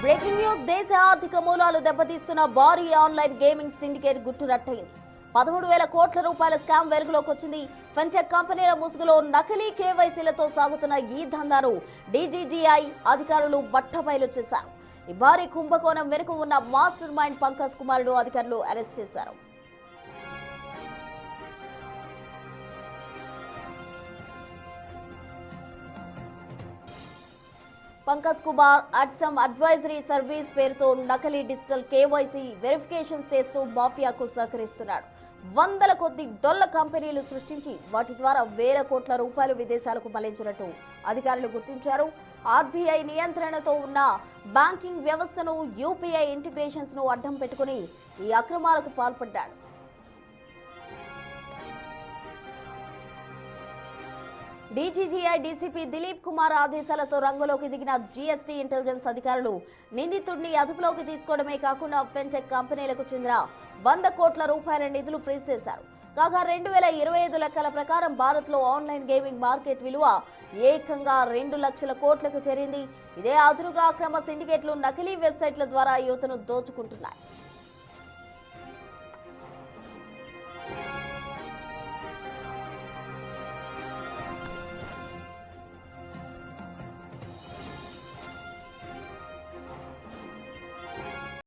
Breaking news. దేశ ఆర్థిక మూలాలు దెబ్బతీస్తున్న భారీ ఆన్లైన్ గేమింగ్ సిండికేట్ గుట్టురట్టయింది. 13,000 కోట్ల రూపాయల స్కామ్ వెలుగులోకి వచ్చింది. ఫిన్టెక్ కంపెనీల ముసుగులో నకిలీ కేవైసీలతో సాగుతున్న ఈ దందాను డీజీజీఐ అధికారులు బట్టబయలు చేశారు. ఈ భారీ కుంభకోణం వెనుక ఉన్న మాస్టర్ మైండ్ పంకజ్ కుమార్ను అధికారులు అరెస్ట్ చేశారు. పంకజ్ కుమార్ అట్సమ్ అడ్వైజరీ సర్వీస్ పేరుతో నకిలీ డిజిటల్ కేవైసీ వెరిఫికేషన్ చేస్తూ మాఫియాకు సహకరిస్తున్నాడు. వందల కొద్ది డొల్ల కంపెనీలు సృష్టించి వాటి ద్వారా వేల కోట్ల రూపాయలు విదేశాలకు మళ్లించినట్టు అధికారులు గుర్తించారు. ఆర్బీఐ నియంత్రణతో ఉన్న బ్యాంకింగ్ వ్యవస్థను, యూపీఐ ఇంటిగ్రేషన్స్ ను అడ్డం పెట్టుకుని ఈ అక్రమాలకు పాల్పడ్డాడు. డీజీజీఐ డీసీపీ దిలీప్ కుమార్ ఆదేశాలతో రంగంలోకి దిగిన జీఎస్టీ ఇంటెలిజెన్స్ అధికారులు నిందితుడిని అదుపులోకి తీసుకోవడమే కాకుండా ఫిన్టెక్ కంపెనీలకు చెందిన 100 కోట్ల రూపాయల నిధులు ఫ్రీజ్ చేశారు. కాగా 2025 లెక్కల ప్రకారం భారత్ లో ఆన్లైన్ గేమింగ్ మార్కెట్ విలువ ఏకంగా 2 లక్షల కోట్లకు చేరింది. ఇదే అదురుగా అక్రమ సిండికేట్లు నకిలీ వెబ్సైట్ల ద్వారా యువతను దోచుకుంటున్నాయి.